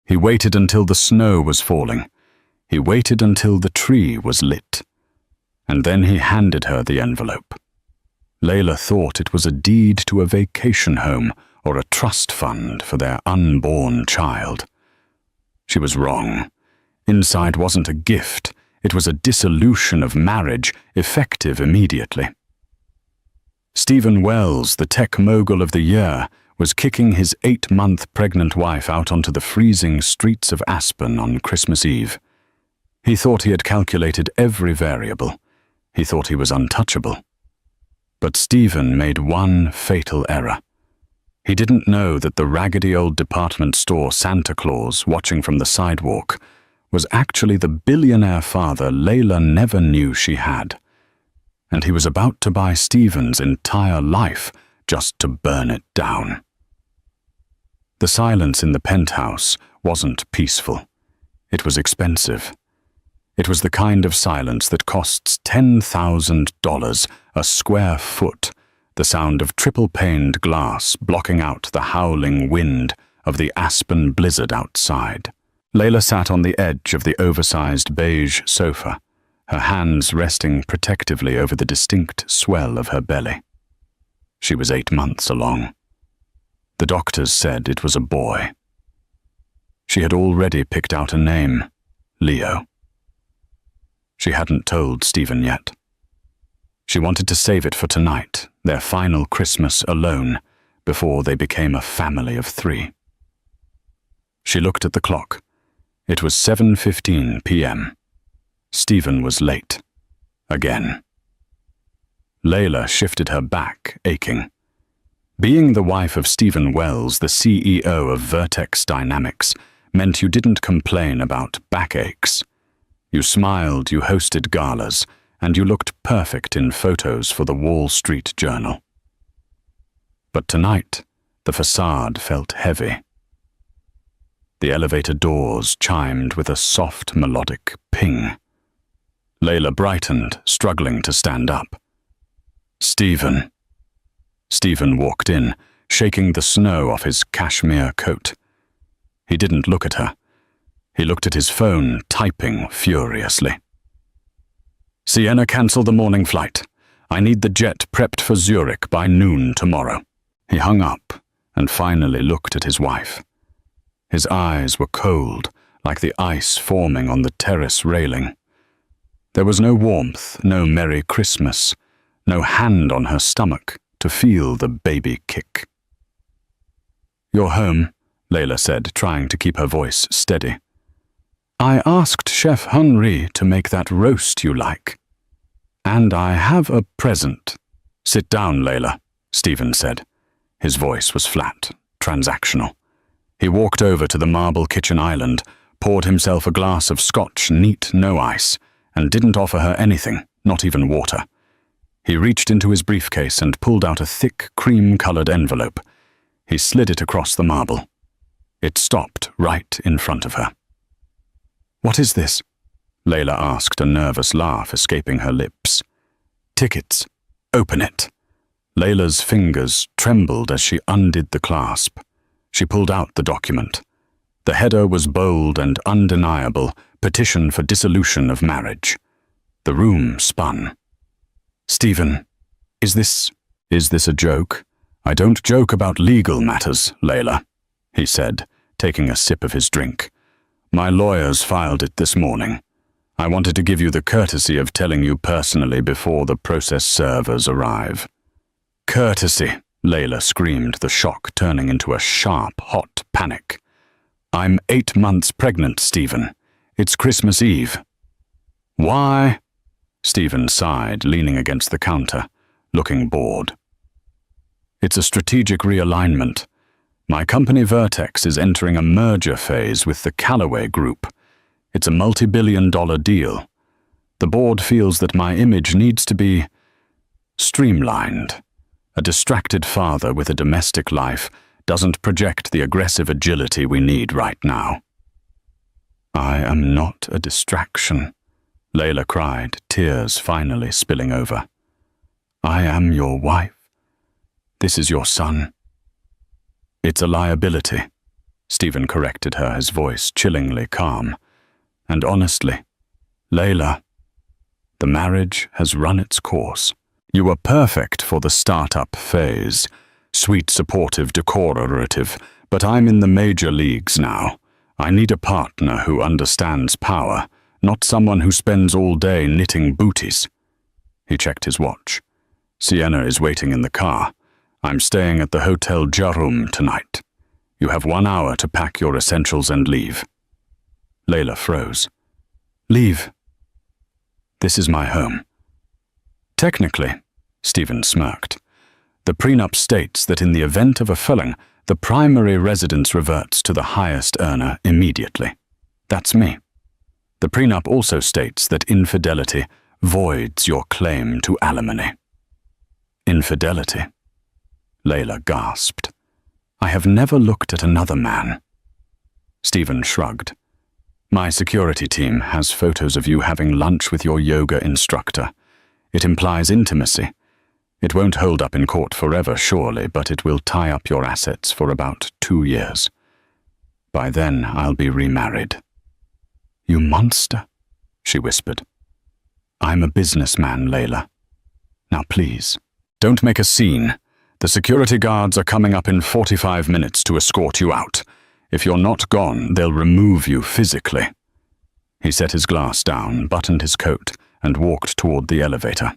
He waited until the snow was falling. He waited until the tree was lit. And then he handed her the envelope. Layla thought it was a deed to a vacation home or a trust fund for their unborn child. She was wrong. Inside wasn't a gift. It was a dissolution of marriage, effective immediately. Stephen Wells, the tech mogul of the year, was kicking his 8-month pregnant wife out onto the freezing streets of Aspen on Christmas Eve. He thought he had calculated every variable. He thought he was untouchable. But Stephen made one fatal error. He didn't know that the raggedy old department store Santa Claus, watching from the sidewalk, was actually the billionaire father Layla never knew she had. And he was about to buy Stephen's entire life just to burn it down. The silence in the penthouse wasn't peaceful. It was expensive. It was the kind of silence that costs $10,000 a square foot, the sound of triple-paned glass blocking out the howling wind of the Aspen blizzard outside. Layla sat on the edge of the oversized beige sofa, her hands resting protectively over the distinct swell of her belly. She was 8 months along. The doctors said it was a boy. She had already picked out a name, Leo. She hadn't told Stephen yet. She wanted to save it for tonight, their final Christmas alone, before they became a family of 3. She looked at the clock. It was 7:15 p.m. Stephen was late. Again. Layla shifted her back, aching. Being the wife of Stephen Wells, the CEO of Vertex Dynamics, meant you didn't complain about backaches. You smiled, you hosted galas, and you looked perfect in photos for the Wall Street Journal. But tonight, the facade felt heavy. The elevator doors chimed with a soft melodic ping. Layla brightened, struggling to stand up. Stephen. Stephen walked in, shaking the snow off his cashmere coat. He didn't look at her. He looked at his phone, typing furiously. Sienna, cancel the morning flight. I need the jet prepped for Zurich by noon tomorrow. He hung up and finally looked at his wife. His eyes were cold, like the ice forming on the terrace railing. There was no warmth, no Merry Christmas, no hand on her stomach to feel the baby kick. You're home, Layla said, trying to keep her voice steady. I asked Chef Henri to make that roast you like. And I have a present. Sit down, Layla, Stephen said. His voice was flat, transactional. He walked over to the marble kitchen island, poured himself a glass of scotch, neat, no ice, and didn't offer her anything, not even water. He reached into his briefcase and pulled out a thick, cream-colored envelope. He slid it across the marble. It stopped right in front of her. What is this? Layla asked, a nervous laugh escaping her lips. Tickets. Open it. Layla's fingers trembled as she undid the clasp. She pulled out the document. The header was bold and undeniable, petition for dissolution of marriage. The room spun. Stephen, is this a joke? I don't joke about legal matters, Layla, he said, taking a sip of his drink. My lawyers filed it this morning. I wanted to give you the courtesy of telling you personally before the process servers arrive. Courtesy, Layla screamed, the shock turning into a sharp, hot panic. I'm 8 months pregnant, Stephen. It's Christmas Eve. Why? Stephen sighed, leaning against the counter, looking bored. It's a strategic realignment. My company Vertex is entering a merger phase with the Callaway Group. It's a multi-billion-dollar deal. The board feels that my image needs to be streamlined. A distracted father with a domestic life doesn't project the aggressive agility we need right now. I am not a distraction, Layla cried, tears finally spilling over. I am your wife. This is your son. It's a liability. Stephen corrected her, his voice chillingly calm. And honestly, Layla, the marriage has run its course. You were perfect for the start-up phase, sweet, supportive, decorative, but I'm in the major leagues now. I need a partner who understands power, not someone who spends all day knitting booties. He checked his watch. Sienna is waiting in the car. I'm staying at the Hotel Jarum tonight. You have 1 hour to pack your essentials and leave. Layla froze. Leave? This is my home. Technically, Stephen smirked. The prenup states that in the event of a felon, the primary residence reverts to the highest earner immediately. That's me. The prenup also states that infidelity voids your claim to alimony. Infidelity? Layla gasped. I have never looked at another man. Stephen shrugged. My security team has photos of you having lunch with your yoga instructor. It implies intimacy. It won't hold up in court forever, surely, but it will tie up your assets for about 2 years. By then, I'll be remarried. You monster, she whispered. I'm a businessman, Layla. Now please, don't make a scene. The security guards are coming up in 45 minutes to escort you out. If you're not gone, they'll remove you physically. He set his glass down, buttoned his coat, and walked toward the elevator.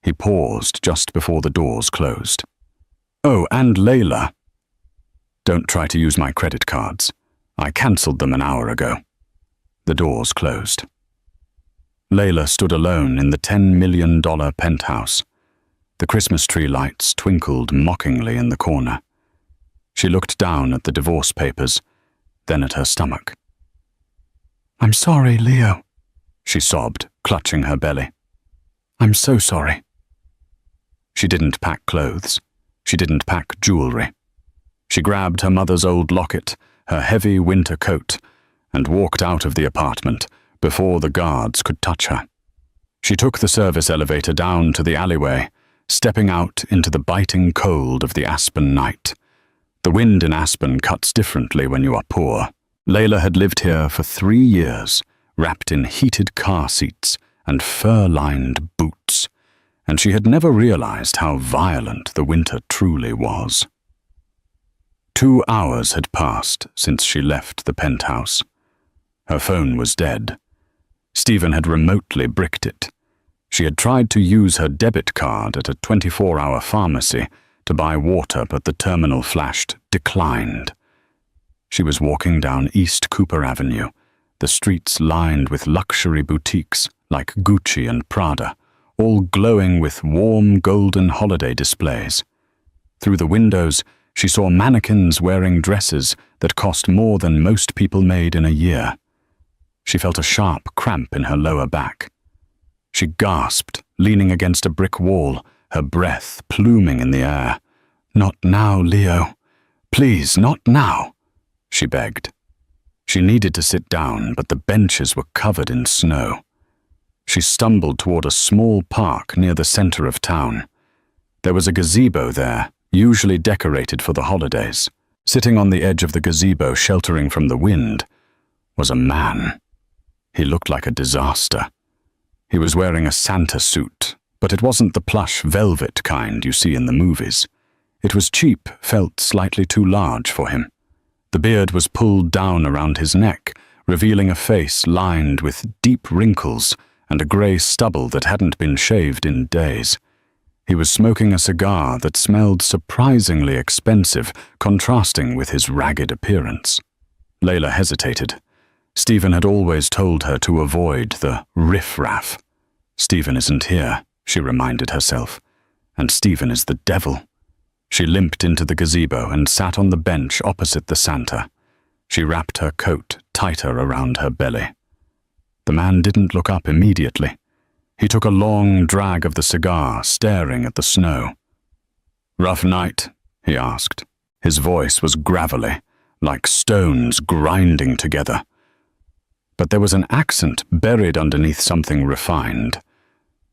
He paused just before the doors closed. Oh, and Layla. Don't try to use my credit cards. I cancelled them an hour ago. The doors closed. Layla stood alone in the $10 million penthouse. The Christmas tree lights twinkled mockingly in the corner. She looked down at the divorce papers, then at her stomach. I'm sorry, Leo, she sobbed, clutching her belly. I'm so sorry. She didn't pack clothes. She didn't pack jewelry. She grabbed her mother's old locket, her heavy winter coat, and walked out of the apartment before the guards could touch her. She took the service elevator down to the alleyway, stepping out into the biting cold of the Aspen night. The wind in Aspen cuts differently when you are poor. Layla had lived here for 3 years, wrapped in heated car seats and fur-lined boots, and she had never realized how violent the winter truly was. 2 hours had passed since she left the penthouse. Her phone was dead. Stephen had remotely bricked it. She had tried to use her debit card at a 24-hour pharmacy to buy water, but the terminal flashed declined. She was walking down East Cooper Avenue, the streets lined with luxury boutiques like Gucci and Prada, all glowing with warm golden holiday displays. Through the windows, she saw mannequins wearing dresses that cost more than most people made in a year. She felt a sharp cramp in her lower back. She gasped, leaning against a brick wall, her breath pluming in the air. Not now, Leo. Please, not now, she begged. She needed to sit down, but the benches were covered in snow. She stumbled toward a small park near the center of town. There was a gazebo there, usually decorated for the holidays. Sitting on the edge of the gazebo, sheltering from the wind, was a man. He looked like a disaster. He was wearing a Santa suit, but it wasn't the plush velvet kind you see in the movies. It was cheap, felt slightly too large for him. The beard was pulled down around his neck, revealing a face lined with deep wrinkles and a grey stubble that hadn't been shaved in days. He was smoking a cigar that smelled surprisingly expensive, contrasting with his ragged appearance. Layla hesitated. Stephen had always told her to avoid the riff-raff. Stephen isn't here, she reminded herself, and Stephen is the devil. She limped into the gazebo and sat on the bench opposite the Santa. She wrapped her coat tighter around her belly. The man didn't look up immediately. He took a long drag of the cigar, staring at the snow. "Rough night?" he asked. His voice was gravelly, like stones grinding together. But there was an accent buried underneath something refined.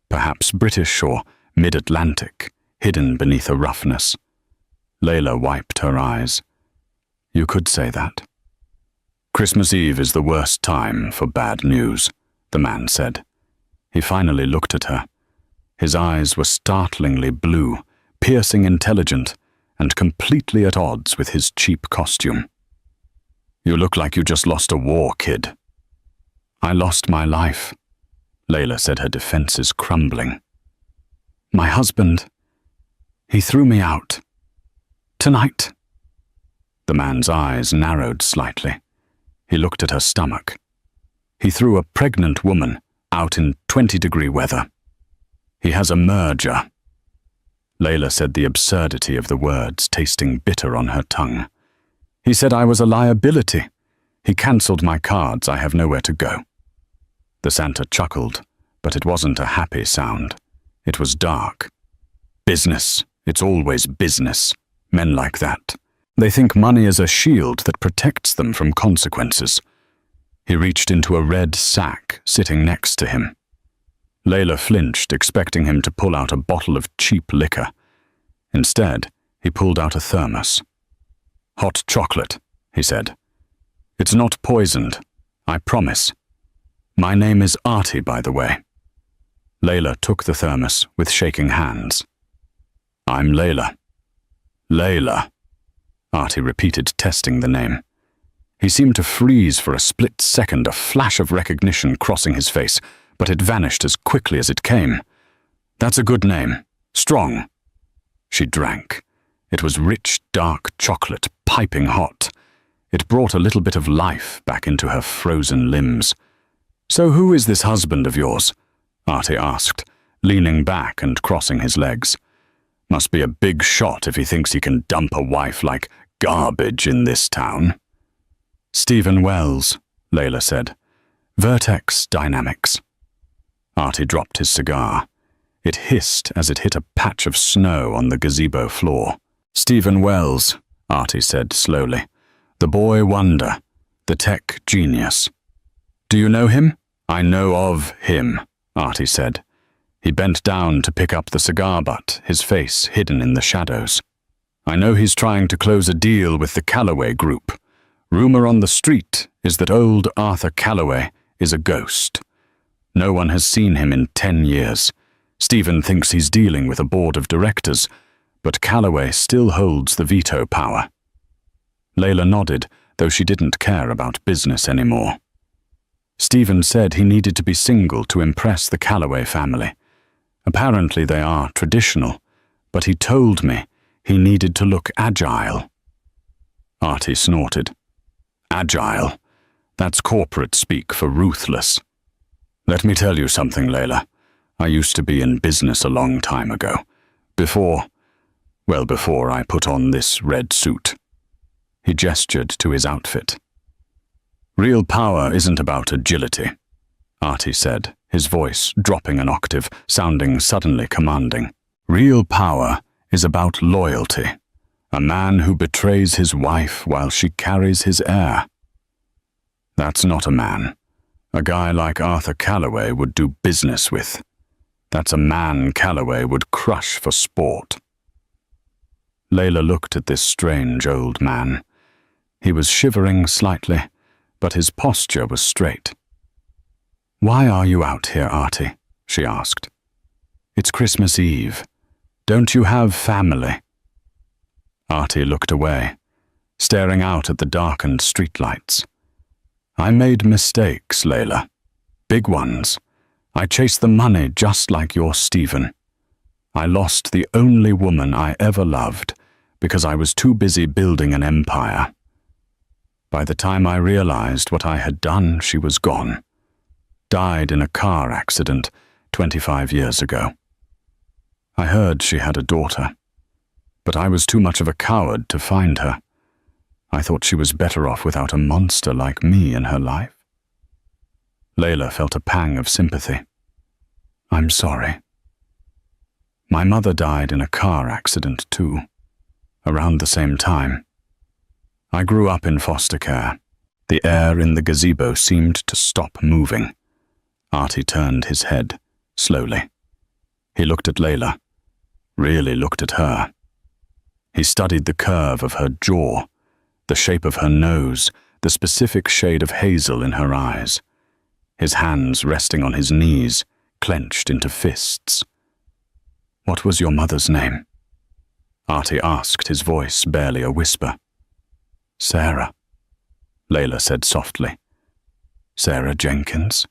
Perhaps British or mid-Atlantic, hidden beneath a roughness. Layla wiped her eyes. You could say that. Christmas Eve is the worst time for bad news, the man said. He finally looked at her. His eyes were startlingly blue, piercing intelligent, and completely at odds with his cheap costume. You look like you just lost a war, kid. I lost my life, Layla said, her defenses crumbling. My husband, he threw me out. Tonight. The man's eyes narrowed slightly. He looked at her stomach. He threw a pregnant woman out in 20-degree weather. He has a merger. Layla said, the absurdity of the words tasting bitter on her tongue. He said I was a liability. He cancelled my cards. I have nowhere to go. The Santa chuckled, but it wasn't a happy sound. It was dark. Business. It's always business. Men like that. They think money is a shield that protects them from consequences. He reached into a red sack sitting next to him. Layla flinched, expecting him to pull out a bottle of cheap liquor. Instead, he pulled out a thermos. Hot chocolate, he said. It's not poisoned, I promise. My name is Artie, by the way. Layla took the thermos with shaking hands. I'm Layla. Layla, Artie repeated, testing the name. He seemed to freeze for a split second, a flash of recognition crossing his face, but it vanished as quickly as it came. That's a good name. Strong. She drank. It was rich, dark chocolate, piping hot. It brought a little bit of life back into her frozen limbs. So who is this husband of yours? Artie asked, leaning back and crossing his legs. Must be a big shot if he thinks he can dump a wife like garbage in this town. Stephen Wells, Layla said. Vertex Dynamics. Artie dropped his cigar. It hissed as it hit a patch of snow on the gazebo floor. Stephen Wells, Artie said slowly. The boy wonder, the tech genius. Do you know him? I know of him, Artie said. He bent down to pick up the cigar butt, his face hidden in the shadows. I know he's trying to close a deal with the Calloway Group. Rumor on the street is that old Arthur Calloway is a ghost. No one has seen him in 10 years. Stephen thinks he's dealing with a board of directors, but Calloway still holds the veto power. Layla nodded, though she didn't care about business anymore. Stephen said he needed to be single to impress the Calloway family. Apparently they are traditional, but he told me he needed to look agile. Artie snorted. Agile? That's corporate speak for ruthless. Let me tell you something, Layla. I used to be in business a long time ago. Before I put on this red suit. He gestured to his outfit. Real power isn't about agility, Artie said, his voice dropping an octave, sounding suddenly commanding. Real power is about loyalty. A man who betrays his wife while she carries his heir. That's not a man. A guy like Arthur Calloway would do business with. That's a man Calloway would crush for sport. Layla looked at this strange old man. He was shivering slightly, but his posture was straight. Why are you out here, Artie? She asked. It's Christmas Eve. Don't you have family? Artie looked away, staring out at the darkened streetlights. I made mistakes, Layla. Big ones. I chased the money just like your Stephen. I lost the only woman I ever loved because I was too busy building an empire. By the time I realized what I had done, she was gone. Died in a car accident 25 years ago. I heard she had a daughter, but I was too much of a coward to find her. I thought she was better off without a monster like me in her life. Layla felt a pang of sympathy. I'm sorry. My mother died in a car accident too, around the same time. I grew up in foster care. The air in the gazebo seemed to stop moving. Artie turned his head, slowly. He looked at Layla, really looked at her. He studied the curve of her jaw, the shape of her nose, the specific shade of hazel in her eyes. His hands resting on his knees, clenched into fists. "What was your mother's name?" Artie asked, his voice barely a whisper. "Sarah," Layla said softly. "Sarah Jenkins?"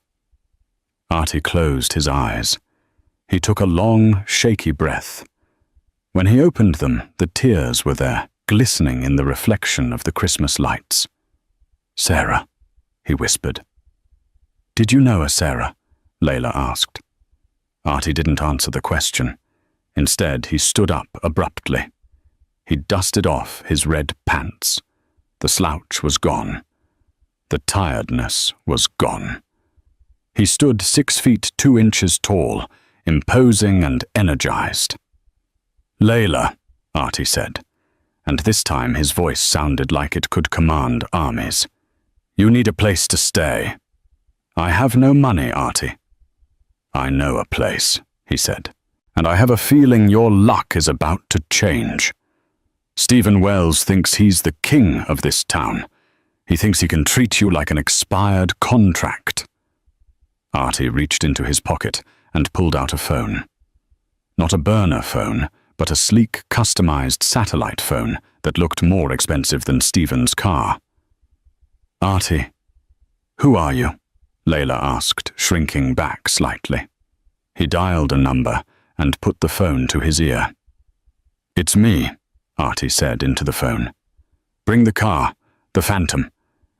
Artie closed his eyes. He took a long, shaky breath. When he opened them, the tears were there, glistening in the reflection of the Christmas lights. "Sarah," he whispered. "Did you know a Sarah?" Layla asked. Artie didn't answer the question. Instead, he stood up abruptly. He dusted off his red pants. The slouch was gone. The tiredness was gone. He stood 6 feet 2 inches tall, imposing and energized. "Layla," Artie said, and this time his voice sounded like it could command armies. "You need a place to stay." "I have no money, Artie." "I know a place," he said, "and I have a feeling your luck is about to change. Stephen Wells thinks he's the king of this town. He thinks he can treat you like an expired contract." Artie reached into his pocket and pulled out a phone. Not a burner phone, but a sleek, customized satellite phone that looked more expensive than Stephen's car. "Artie, who are you?" Layla asked, shrinking back slightly. He dialed a number and put the phone to his ear. "It's me," Artie said into the phone. "Bring the car, the Phantom,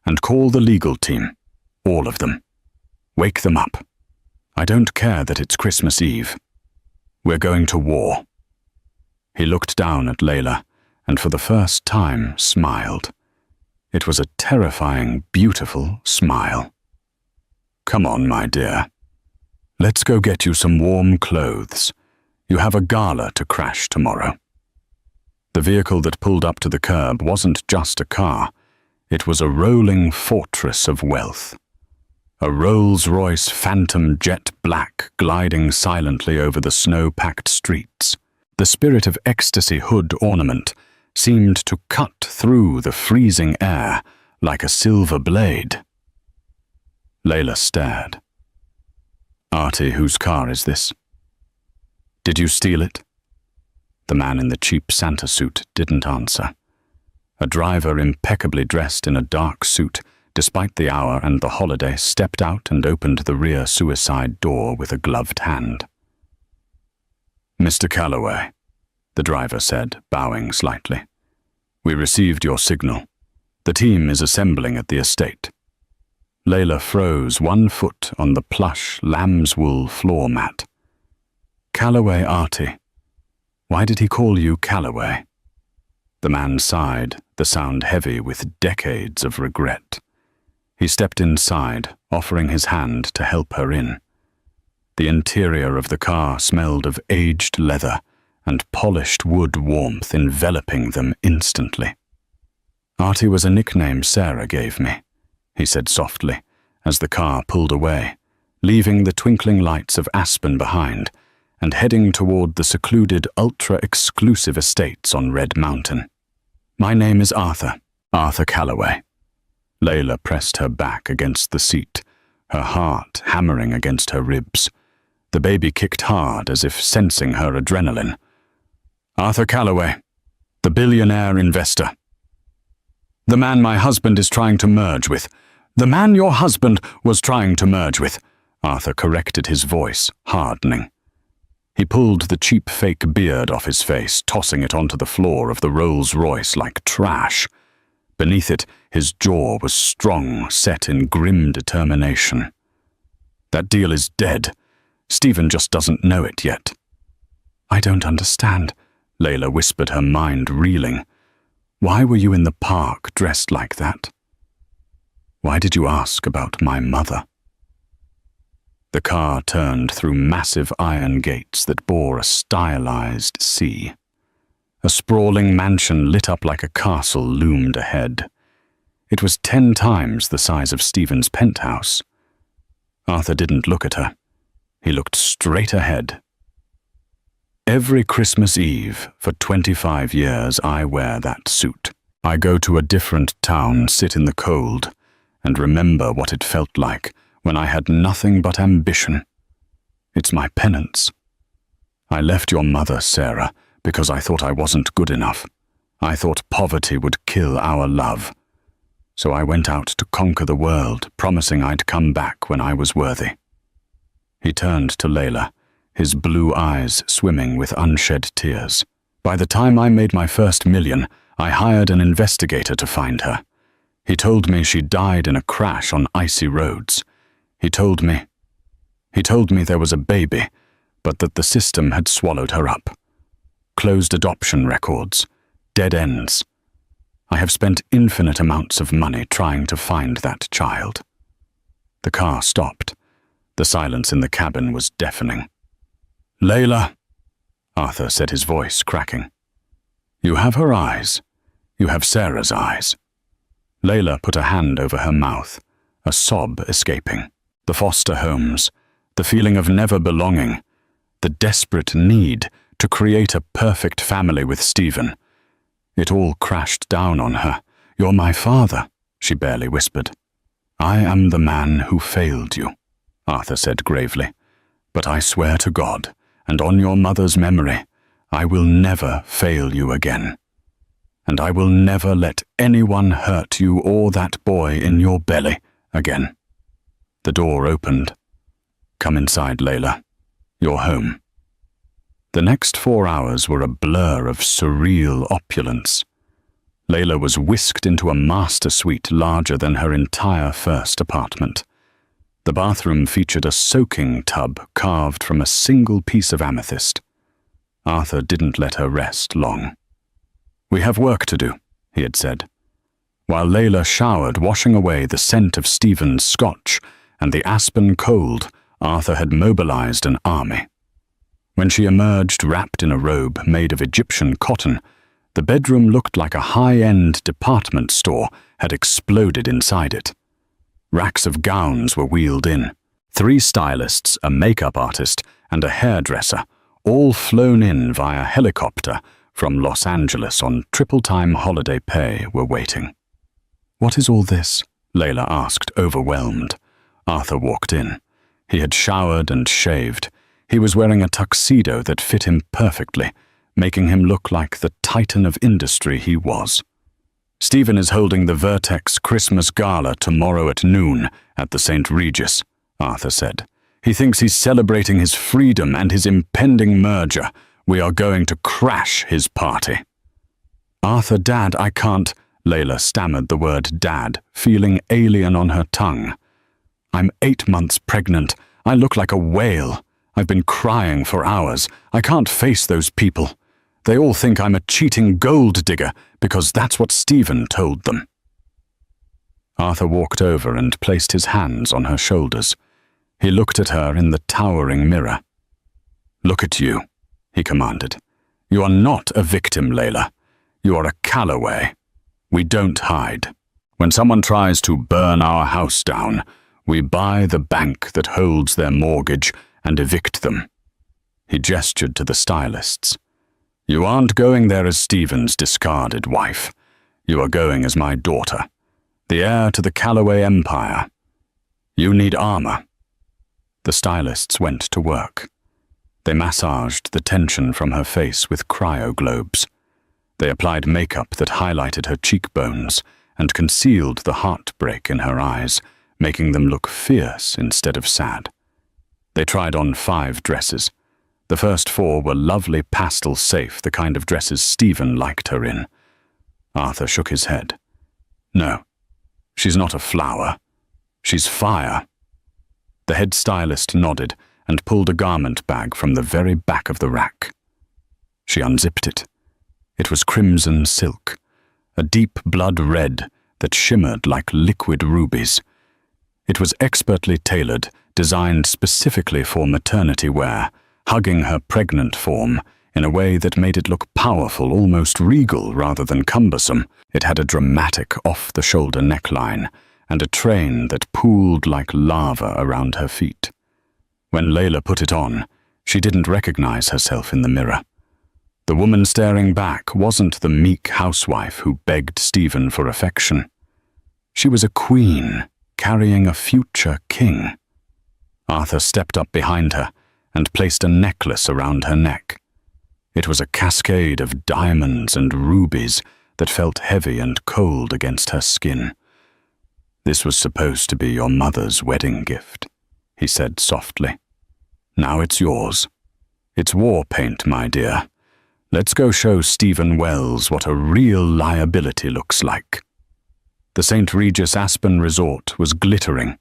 and call the legal team. All of them. Wake them up. I don't care that it's Christmas Eve. We're going to war." He looked down at Layla and for the first time smiled. It was a terrifying, beautiful smile. "Come on, my dear. Let's go get you some warm clothes. You have a gala to crash tomorrow." The vehicle that pulled up to the curb wasn't just a car. It was a rolling fortress of wealth. A Rolls-Royce Phantom jet black gliding silently over the snow-packed streets. The Spirit of Ecstasy hood ornament seemed to cut through the freezing air like a silver blade. Layla stared. "Artie, whose car is this? Did you steal it?" The man in the cheap Santa suit didn't answer. A driver impeccably dressed in a dark suit, despite the hour and the holiday, stepped out and opened the rear suicide door with a gloved hand. "Mr. Calloway," the driver said, bowing slightly. "We received your signal. The team is assembling at the estate." Layla froze, 1 foot on the plush lamb's wool floor mat. "Calloway, Artie. Why did he call you Calloway?" The man sighed, the sound heavy with decades of regret. He stepped inside, offering his hand to help her in. The interior of the car smelled of aged leather and polished wood warmth enveloping them instantly. "Artie was a nickname Sarah gave me," he said softly, as the car pulled away, leaving the twinkling lights of Aspen behind and heading toward the secluded, ultra-exclusive estates on Red Mountain. "My name is Arthur Calloway." Layla pressed her back against the seat, her heart hammering against her ribs. The baby kicked hard as if sensing her adrenaline. "Arthur Calloway, the billionaire investor. The man my husband is trying to merge with. The man your husband was trying to merge with," Arthur corrected, his voice hardening. He pulled the cheap fake beard off his face, tossing it onto the floor of the Rolls-Royce like trash. Beneath it, his jaw was strong, set in grim determination. "That deal is dead. Stephen just doesn't know it yet." "I don't understand," Layla whispered, her mind reeling. "Why were you in the park dressed like that? Why did you ask about my mother?" The car turned through massive iron gates that bore a stylized sea. A sprawling mansion lit up like a castle loomed ahead. It was 10 times the size of Stephen's penthouse. Arthur didn't look at her. He looked straight ahead. "Every Christmas Eve for 25 years I wear that suit," I go to a different town, sit in the cold, and remember what it felt like when I had nothing but ambition. It's my penance. I left your mother, Sarah, because I thought I wasn't good enough. I thought poverty would kill our love. So I went out to conquer the world, promising I'd come back when I was worthy. He turned to Layla, his blue eyes swimming with unshed tears. By the time I made my first million, I hired an investigator to find her. He told me she died in a crash on icy roads. He told me there was a baby, but that the system had swallowed her up. Closed adoption records, dead ends. I have spent infinite amounts of money trying to find that child. The car stopped. The silence in the cabin was deafening. Layla, Arthur said, his voice cracking. You have her eyes. You have Sarah's eyes. Layla put a hand over her mouth, a sob escaping. The foster homes, the feeling of never belonging, the desperate need to create a perfect family with Stephen. It all crashed down on her. You're my father, she barely whispered. I am the man who failed you, Arthur said gravely. But I swear to God, and on your mother's memory, I will never fail you again. And I will never let anyone hurt you or that boy in your belly again. The door opened. Come inside, Layla. You're home. The next 4 hours were a blur of surreal opulence. Layla was whisked into a master suite larger than her entire first apartment. The bathroom featured a soaking tub carved from a single piece of amethyst. Arthur didn't let her rest long. We have work to do, he had said. While Layla showered, washing away the scent of Stephen's scotch and the aspen cold, Arthur had mobilized an army. When she emerged wrapped in a robe made of Egyptian cotton, the bedroom looked like a high-end department store had exploded inside it. Racks of gowns were wheeled in. 3 stylists, a makeup artist, and a hairdresser, all flown in via helicopter from Los Angeles on triple-time holiday pay, were waiting. What is all this? Layla asked, overwhelmed. Arthur walked in. He had showered and shaved. He was wearing a tuxedo that fit him perfectly, making him look like the titan of industry he was. Stephen is holding the Vertex Christmas Gala tomorrow at noon at the St. Regis, Arthur said. He thinks he's celebrating his freedom and his impending merger. We are going to crash his party. Arthur, Dad, I can't. Layla stammered the word Dad, feeling alien on her tongue. I'm 8 months pregnant. I look like a whale. I've been crying for hours. I can't face those people. They all think I'm a cheating gold digger because that's what Stephen told them. Arthur walked over and placed his hands on her shoulders. He looked at her in the towering mirror. Look at you, he commanded. You are not a victim, Layla. You are a Calloway. We don't hide. When someone tries to burn our house down, we buy the bank that holds their mortgage and evict them. He gestured to the stylists. You aren't going there as Stephen's discarded wife. You are going as my daughter, the heir to the Calloway Empire. You need armor. The stylists went to work. They massaged the tension from her face with cryoglobes. They applied makeup that highlighted her cheekbones and concealed the heartbreak in her eyes, making them look fierce instead of sad. They tried on 5 dresses. The first 4 were lovely pastel safe, the kind of dresses Stephen liked her in. Arthur shook his head. No, she's not a flower. She's fire. The head stylist nodded and pulled a garment bag from the very back of the rack. She unzipped it. It was crimson silk, a deep blood red that shimmered like liquid rubies. It was expertly tailored, designed specifically for maternity wear, hugging her pregnant form in a way that made it look powerful, almost regal rather than cumbersome. It had a dramatic off-the-shoulder neckline and a train that pooled like lava around her feet. When Layla put it on, she didn't recognize herself in the mirror. The woman staring back wasn't the meek housewife who begged Stephen for affection. She was a queen carrying a future king. Arthur stepped up behind her and placed a necklace around her neck. It was a cascade of diamonds and rubies that felt heavy and cold against her skin. "This was supposed to be your mother's wedding gift," he said softly. "Now it's yours. It's war paint, my dear. Let's go show Stephen Wells what a real liability looks like." The St. Regis Aspen Resort was glittering.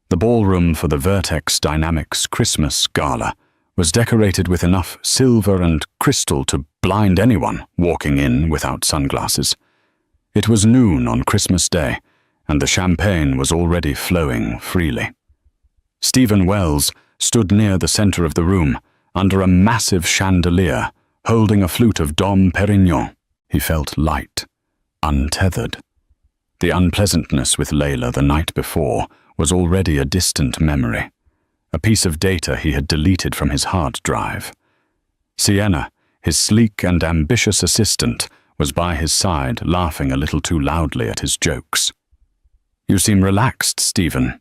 The ballroom for the Vertex Dynamics Christmas Gala was decorated with enough silver and crystal to blind anyone walking in without sunglasses. It was noon on Christmas Day, and the champagne was already flowing freely. Stephen Wells stood near the center of the room, under a massive chandelier, holding a flute of Dom Perignon. He felt light, untethered. The unpleasantness with Layla the night before was already a distant memory, a piece of data he had deleted from his hard drive. Sienna, his sleek and ambitious assistant, was by his side, laughing a little too loudly at his jokes. "You seem relaxed, Stephen,"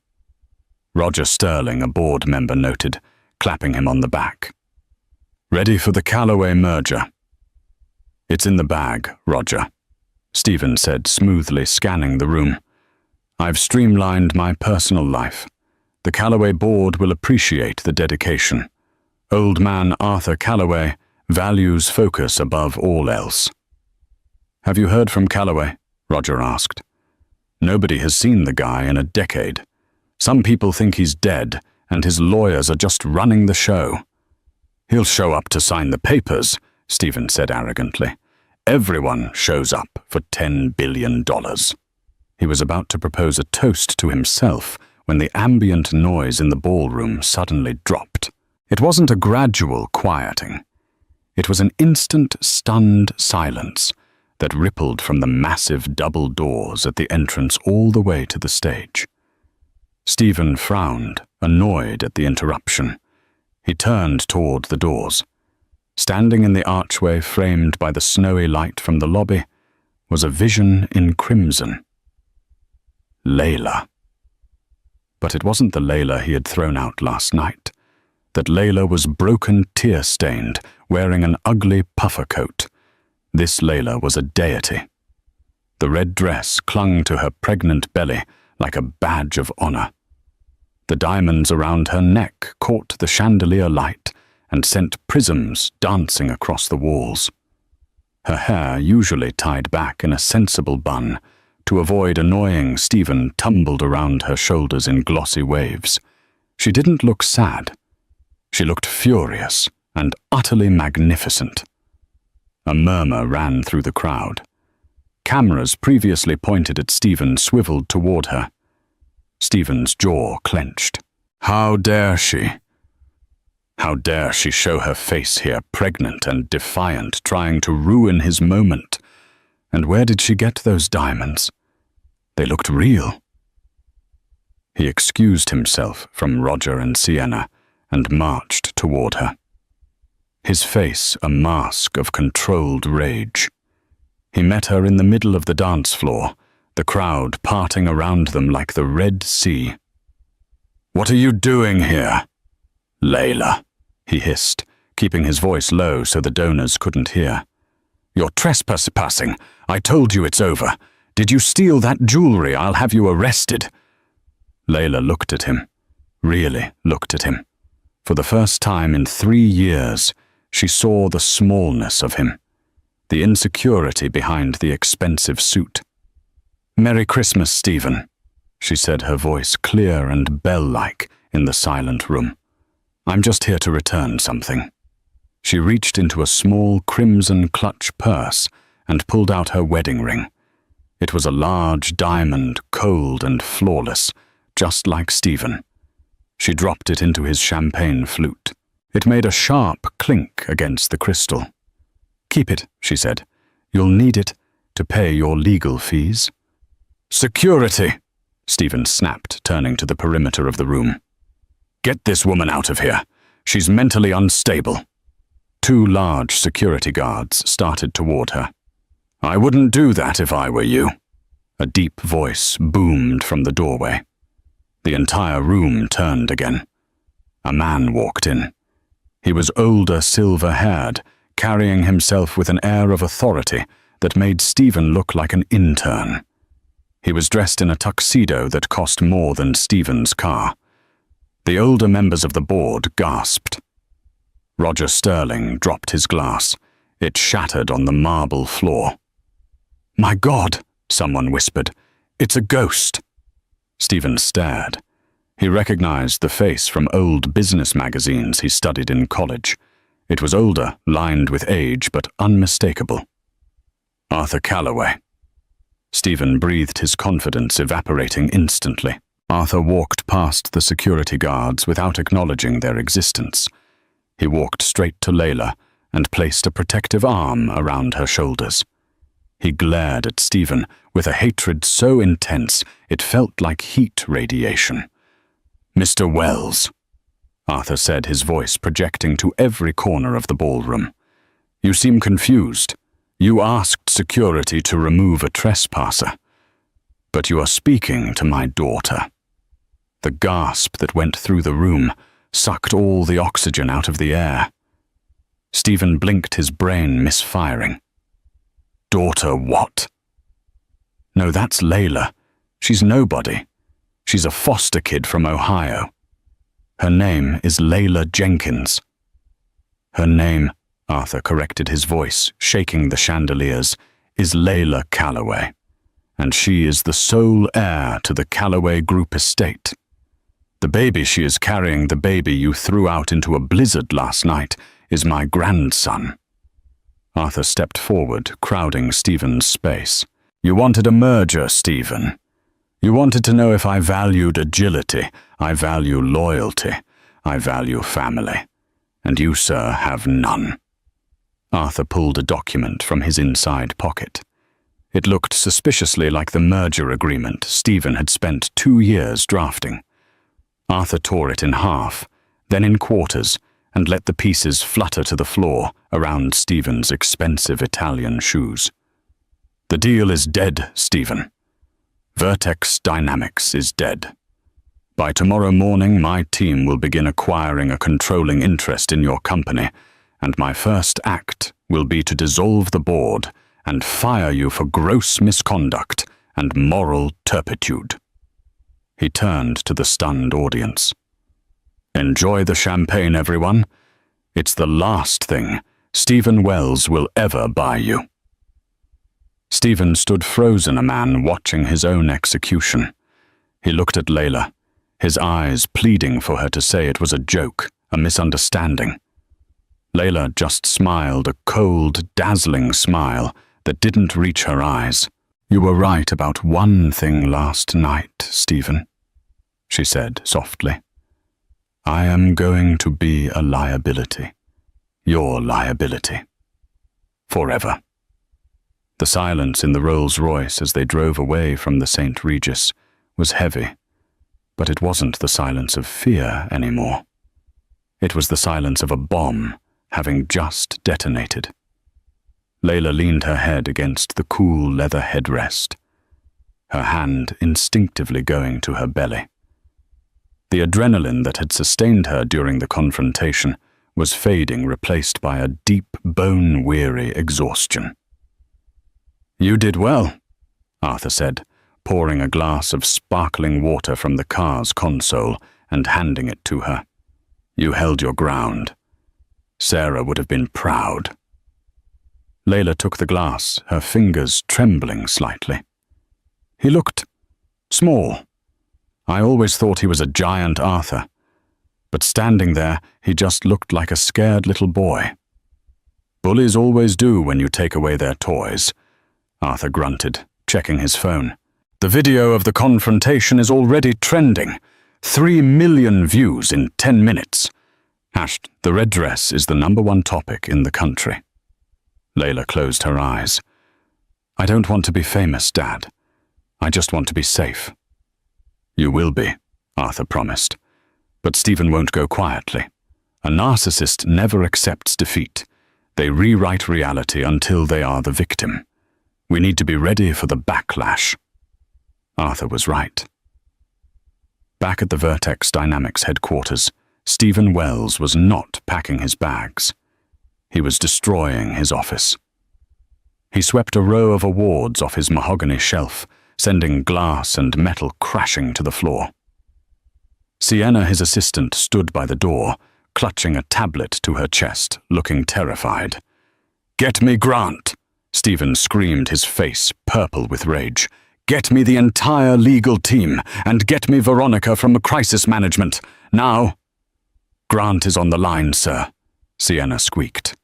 Roger Sterling, a board member, noted, clapping him on the back. "Ready for the Callaway merger?" "It's in the bag, Roger," Stephen said smoothly, scanning the room. "I've streamlined my personal life. The Callaway board will appreciate the dedication. Old man Arthur Callaway values focus above all else." "Have you heard from Callaway?" Roger asked. "Nobody has seen the guy in a decade. Some people think he's dead, and his lawyers are just running the show." "He'll show up to sign the papers," Stephen said arrogantly. "Everyone shows up for $10 billion. He was about to propose a toast to himself when the ambient noise in the ballroom suddenly dropped. It wasn't a gradual quieting. It was an instant, stunned silence that rippled from the massive double doors at the entrance all the way to the stage. Stephen frowned, annoyed at the interruption. He turned toward the doors. Standing in the archway framed by the snowy light from the lobby was a vision in crimson. Layla. But it wasn't the Layla he had thrown out last night. That Layla was broken, tear-stained, wearing an ugly puffer coat. This Layla was a deity. The red dress clung to her pregnant belly like a badge of honor. The diamonds around her neck caught the chandelier light and sent prisms dancing across the walls. Her hair, usually tied back in a sensible bun, to avoid annoying Stephen, tumbled around her shoulders in glossy waves. She didn't look sad. She looked furious and utterly magnificent. A murmur ran through the crowd. Cameras previously pointed at Stephen swiveled toward her. Stephen's jaw clenched. How dare she? How dare she show her face here, pregnant and defiant, trying to ruin his moment? And where did she get those diamonds? They looked real. He excused himself from Roger and Sienna and marched toward her. His face a mask of controlled rage. He met her in the middle of the dance floor, the crowd parting around them like the Red Sea. "What are you doing here?" "Layla," he hissed, keeping his voice low so the donors couldn't hear. "You're trespassing. I told you it's over. Did you steal that jewelry? I'll have you arrested." Layla looked at him, really looked at him. For the first time in 3 years, she saw the smallness of him, the insecurity behind the expensive suit. "Merry Christmas, Stephen," she said, her voice clear and bell-like in the silent room. "I'm just here to return something." She reached into a small crimson clutch purse and pulled out her wedding ring. It was a large diamond, cold and flawless, just like Stephen. She dropped it into his champagne flute. It made a sharp clink against the crystal. "Keep it," she said. "You'll need it to pay your legal fees." "Security!" Stephen snapped, turning to the perimeter of the room. "Get this woman out of here. She's mentally unstable." 2 large security guards started toward her. "I wouldn't do that if I were you." A deep voice boomed from the doorway. The entire room turned again. A man walked in. He was older, silver-haired, carrying himself with an air of authority that made Stephen look like an intern. He was dressed in a tuxedo that cost more than Stephen's car. The older members of the board gasped. Roger Sterling dropped his glass. It shattered on the marble floor. "My God," someone whispered. "It's a ghost." Stephen stared. He recognized the face from old business magazines he studied in college. It was older, lined with age, but unmistakable. Arthur Calloway. Stephen breathed, his confidence evaporating instantly. Arthur walked past the security guards without acknowledging their existence. He walked straight to Layla and placed a protective arm around her shoulders. He glared at Stephen with a hatred so intense it felt like heat radiation. "Mr. Wells," Arthur said, his voice projecting to every corner of the ballroom. "You seem confused. You asked security to remove a trespasser. But you are speaking to my daughter." The gasp that went through the room sucked all the oxygen out of the air. Stephen blinked, his brain misfiring. "Daughter what?" "No, that's Layla. She's nobody. She's a foster kid from Ohio. Her name is Layla Jenkins." "Her name," Arthur corrected, his voice shaking the chandeliers, "is Layla Calloway, and she is the sole heir to the Calloway Group estate. The baby she is carrying, the baby you threw out into a blizzard last night, is my grandson." Arthur stepped forward, crowding Stephen's space. "You wanted a merger, Stephen. You wanted to know if I valued agility, I value loyalty, I value family. And you, sir, have none." Arthur pulled a document from his inside pocket. It looked suspiciously like the merger agreement Stephen had spent 2 years drafting. Arthur tore it in half, then in quarters, and let the pieces flutter to the floor around Stephen's expensive Italian shoes. "The deal is dead, Stephen. Vertex Dynamics is dead. By tomorrow morning, my team will begin acquiring a controlling interest in your company, and my first act will be to dissolve the board and fire you for gross misconduct and moral turpitude." He turned to the stunned audience. "Enjoy the champagne, everyone. It's the last thing Stephen Wells will ever buy you." Stephen stood frozen, a man watching his own execution. He looked at Layla, his eyes pleading for her to say it was a joke, a misunderstanding. Layla just smiled, a cold, dazzling smile that didn't reach her eyes. "You were right about one thing last night, Stephen," she said softly. "I am going to be a liability. Your liability. Forever." The silence in the Rolls-Royce as they drove away from the St. Regis was heavy, but it wasn't the silence of fear anymore. It was the silence of a bomb having just detonated. Layla leaned her head against the cool leather headrest, her hand instinctively going to her belly. The adrenaline that had sustained her during the confrontation was fading, replaced by a deep, bone-weary exhaustion. "You did well," Arthur said, pouring a glass of sparkling water from the car's console and handing it to her. "You held your ground. Sarah would have been proud." Layla took the glass, her fingers trembling slightly. "He looked small. I always thought he was a giant, Arthur. But standing there, he just looked like a scared little boy." "Bullies always do when you take away their toys," Arthur grunted, checking his phone. "The video of the confrontation is already trending. 3 million views in 10 minutes. The red dress is the #1 topic in the country." Layla closed her eyes. "I don't want to be famous, Dad. I just want to be safe." "You will be," Arthur promised. "But Stephen won't go quietly. A narcissist never accepts defeat. They rewrite reality until they are the victim. We need to be ready for the backlash. Arthur was right. Back at the Vertex Dynamics headquarters, Stephen Wells was not packing his bags. He was destroying his office. He swept a row of awards off his mahogany shelf, sending glass and metal crashing to the floor. Sienna, his assistant, stood by the door, clutching a tablet to her chest, looking terrified. "Get me Grant!" Stephen screamed, his face purple with rage. "Get me the entire legal team, and get me Veronica from crisis management, now!" "Grant is on the line, sir," Sienna squeaked.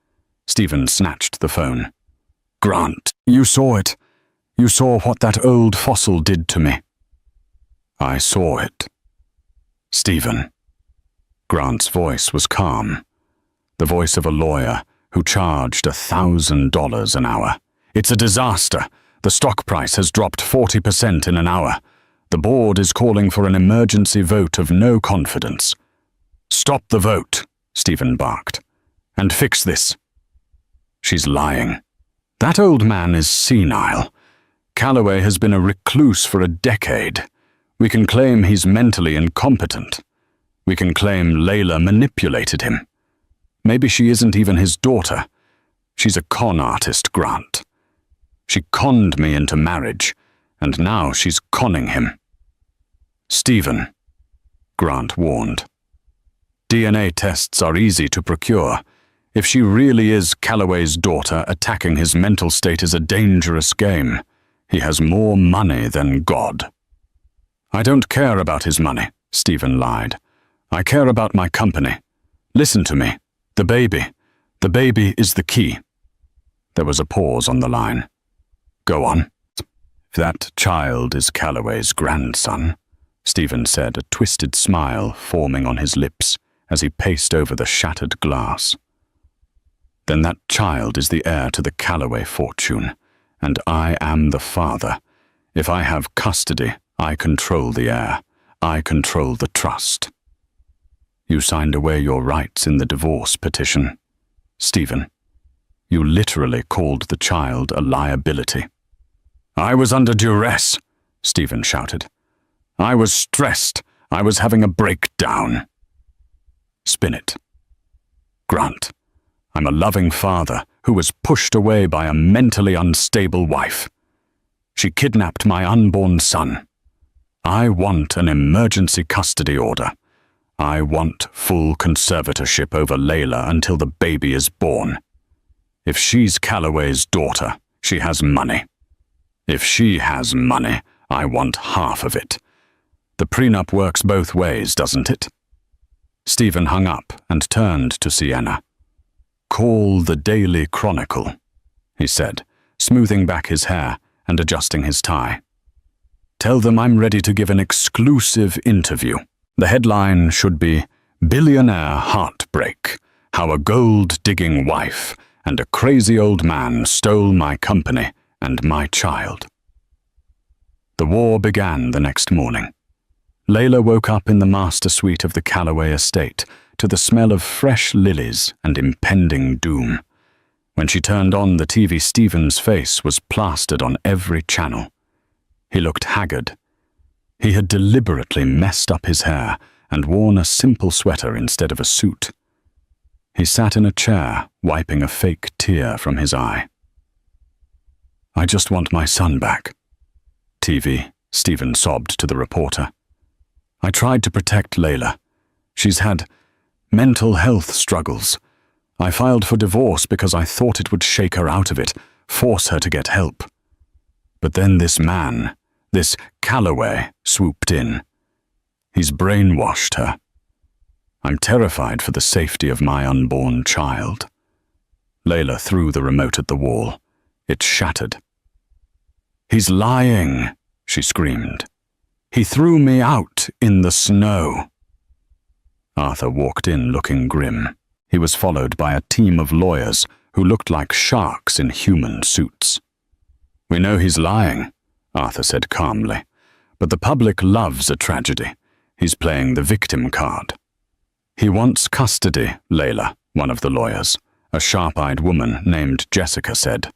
Stephen snatched the phone. "Grant, you saw it. You saw what that old fossil did to me." "I saw it." "Stephen." Grant's voice was calm, the voice of a lawyer who charged $1,000 an hour. "It's a disaster. The stock price has dropped 40% in an hour. The board is calling for an emergency vote of no confidence." "Stop the vote," Stephen barked, "and fix this." "She's lying. That old man is senile. Calloway has been a recluse for a decade. We can claim he's mentally incompetent. We can claim Layla manipulated him. Maybe she isn't even his daughter. She's a con artist, Grant. She conned me into marriage, and now she's conning him." "Stephen," Grant warned. "DNA tests are easy to procure. If she really is Calloway's daughter, attacking his mental state is a dangerous game. He has more money than God." "I don't care about his money," Stephen lied. "I care about my company. Listen to me. The baby. The baby is the key." There was a pause on the line. "Go on." "That child is Calloway's grandson," Stephen said, a twisted smile forming on his lips as he paced over the shattered glass. "Then that child is the heir to the Calloway fortune, and I am the father. If I have custody, I control the heir. I control the trust." "You signed away your rights in the divorce petition, Stephen. You literally called the child a liability." "I was under duress," Stephen shouted. "I was stressed. I was having a breakdown." "Spin it. Grant, I'm a loving father who was pushed away by a mentally unstable wife. She kidnapped my unborn son. I want an emergency custody order. I want full conservatorship over Layla until the baby is born. If she's Calloway's daughter, she has money. If she has money, I want half of it. The prenup works both ways, doesn't it?" Stephen hung up and turned to Sienna. "Call the Daily Chronicle," he said, smoothing back his hair and adjusting his tie. "Tell them I'm ready to give an exclusive interview. The headline should be, 'Billionaire Heartbreak, How a Gold-Digging Wife and a Crazy Old Man Stole My Company and My Child.'" The war began the next morning. Layla woke up in the master suite of the Calloway estate to the smell of fresh lilies and impending doom. When she turned on the TV, Stephen's face was plastered on every channel. He looked haggard. He had deliberately messed up his hair and worn a simple sweater instead of a suit. He sat in a chair, wiping a fake tear from his eye. "I just want my son back." "TV," Stephen sobbed to the reporter. "I tried to protect Layla. She's had mental health struggles. I filed for divorce because I thought it would shake her out of it, force her to get help. But then this man, this Calloway, swooped in. He's brainwashed her. I'm terrified for the safety of my unborn child." Layla threw the remote at the wall. It shattered. "He's lying," she screamed. "He threw me out in the snow." Arthur walked in looking grim. He was followed by a team of lawyers who looked like sharks in human suits. "We know he's lying," Arthur said calmly, "but the public loves a tragedy. He's playing the victim card." "He wants custody, Layla," one of the lawyers, a sharp-eyed woman named Jessica said.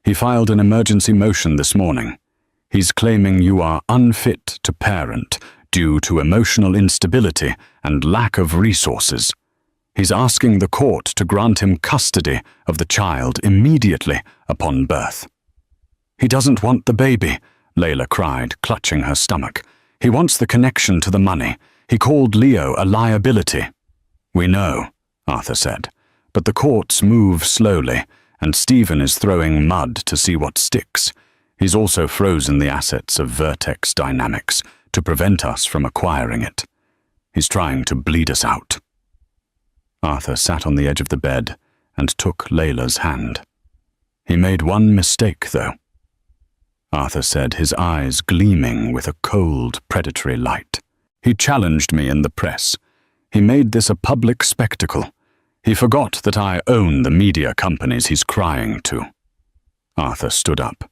"He filed an emergency motion this morning. He's claiming you are unfit to parent due to emotional instability and lack of resources. He's asking the court to grant him custody of the child immediately upon birth." "He doesn't want the baby," Layla cried, clutching her stomach. "He wants the connection to the money. He called Leo a liability." "We know," Arthur said, "but the courts move slowly, and Stephen is throwing mud to see what sticks. He's also frozen the assets of Vertex Dynamics to prevent us from acquiring it. He's trying to bleed us out." Arthur sat on the edge of the bed and took Layla's hand. "He made one mistake, though," Arthur said, his eyes gleaming with a cold, predatory light. "He challenged me in the press. He made this a public spectacle. He forgot that I own the media companies he's crying to." Arthur stood up.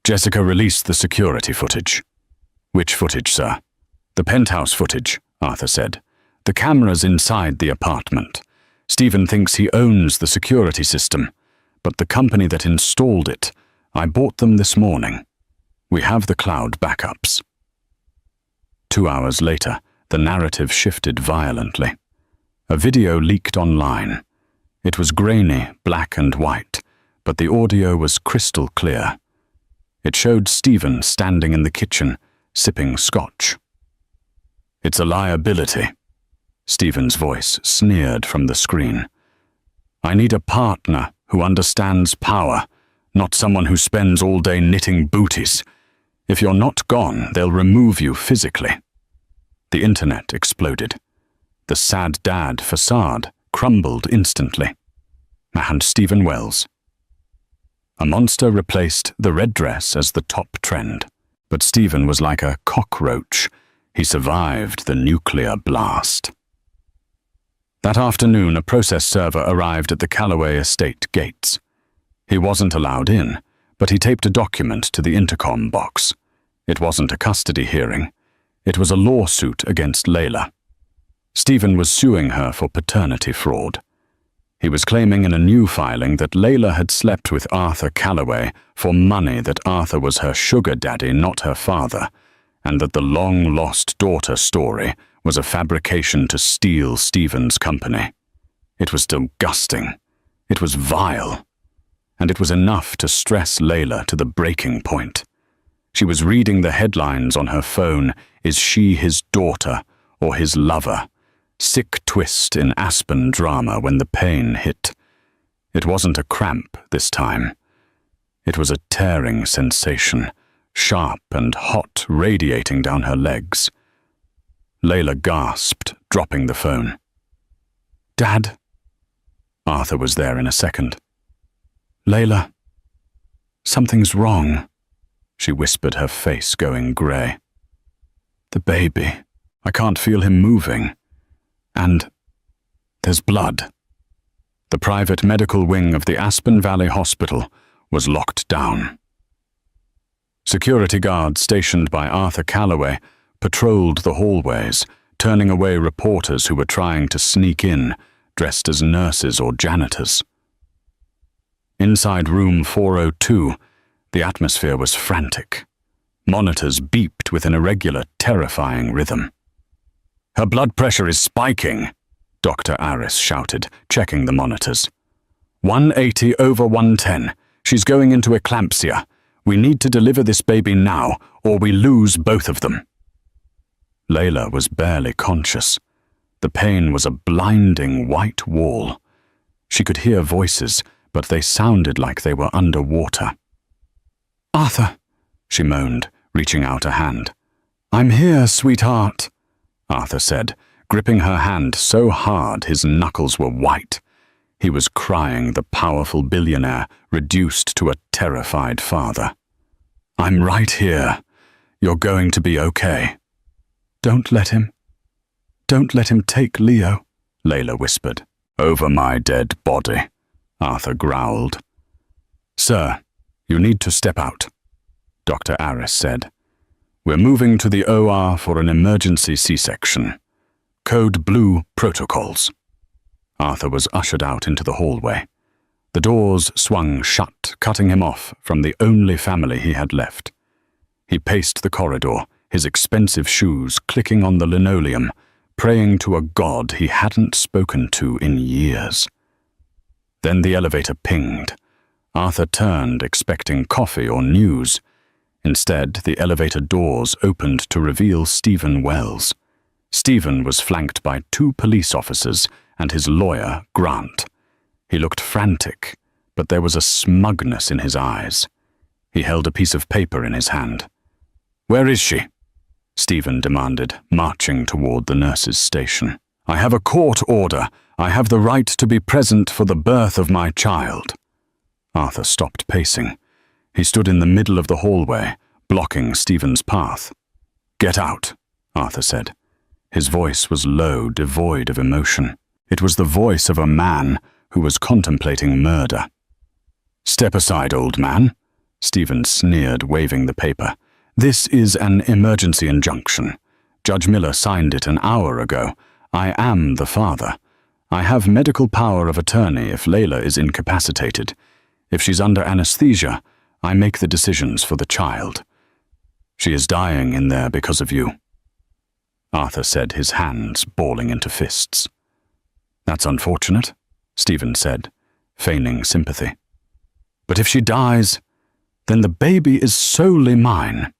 "Jessica released the security footage." "Which footage, sir?" "The penthouse footage," Arthur said. "The cameras inside the apartment. Stephen thinks he owns the security system, but the company that installed it, I bought them this morning. We have the cloud backups." 2 hours later, the narrative shifted violently. A video leaked online. It was grainy, black and white, but the audio was crystal clear. It showed Stephen standing in the kitchen, sipping scotch. "It's a liability," Stephen's voice sneered from the screen. "I need a partner who understands power, not someone who spends all day knitting booties. If you're not gone, they'll remove you physically." The internet exploded. The sad dad facade crumbled instantly. And Stephen Wells. A monster replaced the red dress as the top trend. But Stephen was like a cockroach. He survived the nuclear blast. That afternoon, a process server arrived at the Calloway estate gates. He wasn't allowed in, but he taped a document to the intercom box. It wasn't a custody hearing. It was a lawsuit against Layla. Stephen was suing her for paternity fraud. He was claiming in a new filing that Layla had slept with Arthur Calloway for money, that Arthur was her sugar daddy, not her father, and that the long-lost daughter story was a fabrication to steal Stephen's company. It was disgusting. It was vile. And it was enough to stress Layla to the breaking point. She was reading the headlines on her phone, "Is she his daughter or his lover?" Sick twist in Aspen drama when the pain hit. It wasn't a cramp this time. It was a tearing sensation, sharp and hot, radiating down her legs. Layla gasped, dropping the phone. "Dad?" Arthur was there in a second. "Layla, something's wrong," she whispered, her face going grey. "The baby. I can't feel him moving. And there's blood." The private medical wing of the Aspen Valley Hospital was locked down. Security guards stationed by Arthur Calloway patrolled the hallways, turning away reporters who were trying to sneak in, dressed as nurses or janitors. Inside room 402, the atmosphere was frantic. Monitors beeped with an irregular, terrifying rhythm. "Her blood pressure is spiking," Dr. Aris shouted, checking the monitors. 180 over 110. She's going into eclampsia. We need to deliver this baby now, or we lose both of them. Layla was barely conscious. The pain was a blinding white wall. She could hear voices, but they sounded like they were underwater. "Arthur," she moaned, reaching out a hand. "I'm here, sweetheart," Arthur said, gripping her hand so hard his knuckles were white. He was crying, the powerful billionaire, reduced to a terrified father. "I'm right here. You're going to be okay." Don't let him take Leo," Layla whispered. "Over my dead body," Arthur growled. "Sir, you need to step out," Dr. Aris said. "We're moving to the OR for an emergency C-section. Code Blue protocols." Arthur was ushered out into the hallway. The doors swung shut, cutting him off from the only family he had left. He paced the corridor, his expensive shoes clicking on the linoleum, praying to a god he hadn't spoken to in years. Then the elevator pinged. Arthur turned, expecting coffee or news. Instead, the elevator doors opened to reveal Stephen Wells. Stephen was flanked by 2 police officers and his lawyer, Grant. He looked frantic, but there was a smugness in his eyes. He held a piece of paper in his hand. "Where is she?" Stephen demanded, marching toward the nurse's station. "I have a court order. I have the right to be present for the birth of my child." Arthur stopped pacing. He stood in the middle of the hallway, blocking Stephen's path. "Get out," Arthur said. His voice was low, devoid of emotion. It was the voice of a man who was contemplating murder. "Step aside, old man," Stephen sneered, waving the paper. "This is an emergency injunction. Judge Miller signed it an hour ago. I am the father. I have medical power of attorney if Layla is incapacitated. If she's under anesthesia, I make the decisions for the child. She is dying in there because of you." Arthur said, his hands balling into fists. "That's unfortunate," Stephen said, feigning sympathy. "But if she dies, then the baby is solely mine.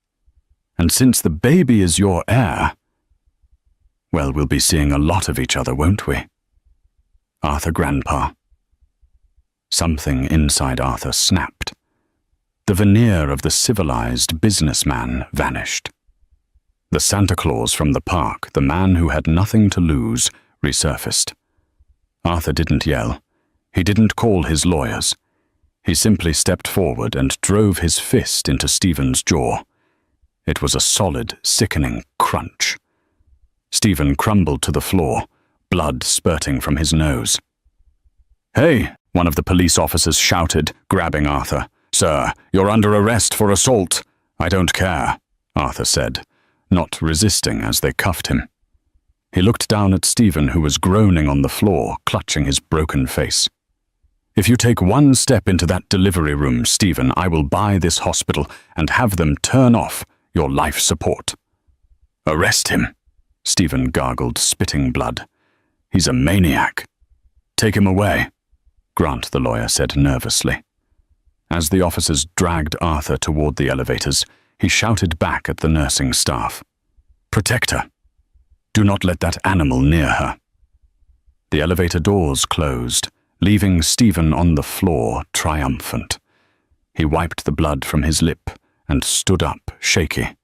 And since the baby is your heir, well, we'll be seeing a lot of each other, won't we? Arthur Grandpa." Something inside Arthur snapped. The veneer of the civilized businessman vanished. The Santa Claus from the park, the man who had nothing to lose, resurfaced. Arthur didn't yell. He didn't call his lawyers. He simply stepped forward and drove his fist into Stephen's jaw. It was a solid, sickening crunch. Stephen crumbled to the floor, blood spurting from his nose. "Hey!" one of the police officers shouted, grabbing Arthur. "Sir, you're under arrest for assault." "I don't care," Arthur said, not resisting as they cuffed him. He looked down at Stephen, who was groaning on the floor, clutching his broken face. "If you take one step into that delivery room, Stephen, I will buy this hospital and have them turn off your life support." "Arrest him," Stephen gargled, spitting blood. "He's a maniac." "Take him away," Grant the lawyer said nervously. As the officers dragged Arthur toward the elevators, he shouted back at the nursing staff. "Protect her. Do not let that animal near her." The elevator doors closed, leaving Stephen on the floor, triumphant. He wiped the blood from his lip and stood up, shaky,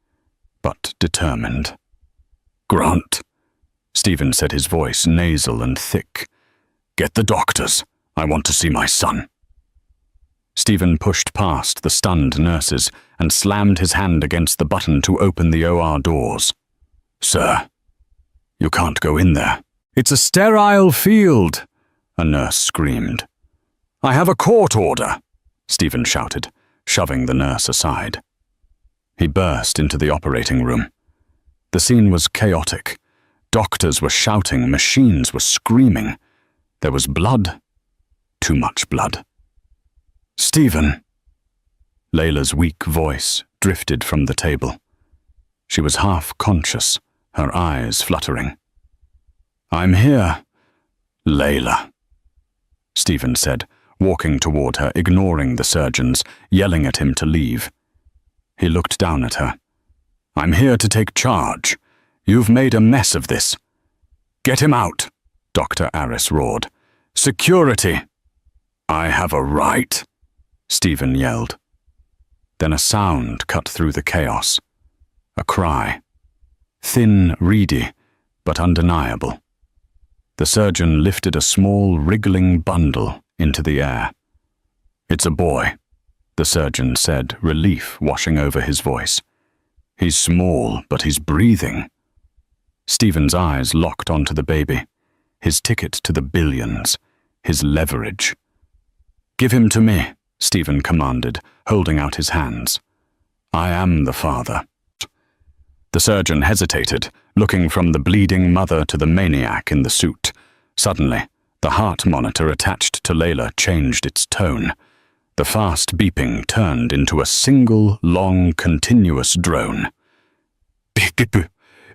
but determined. "Grant," Stephen said, his voice nasal and thick. "Get the doctors. I want to see my son." Stephen pushed past the stunned nurses and slammed his hand against the button to open the OR doors. "Sir, you can't go in there." "It's a sterile field," a nurse screamed. "I have a court order," Stephen shouted, shoving the nurse aside. He burst into the operating room. The scene was chaotic. Doctors were shouting, machines were screaming. There was blood. Too much blood. "Stephen!" Layla's weak voice drifted from the table. She was half conscious, her eyes fluttering. "I'm here, Layla," Stephen said, walking toward her, ignoring the surgeons, yelling at him to leave. He looked down at her. "I'm here to take charge. You've made a mess of this." "Get him out," Dr. Aris roared. "Security!" "I have a right," Stephen yelled. Then a sound cut through the chaos. A cry. Thin, reedy, but undeniable. The surgeon lifted a small, wriggling bundle into the air. "It's a boy," the surgeon said, relief washing over his voice. "He's small, but he's breathing." Stephen's eyes locked onto the baby, his ticket to the billions, his leverage. "Give him to me," Stephen commanded, holding out his hands. "I am the father." The surgeon hesitated, looking from the bleeding mother to the maniac in the suit. Suddenly, The heart monitor attached to Layla changed its tone. The fast beeping turned into a single, long, continuous drone. Beep, beep,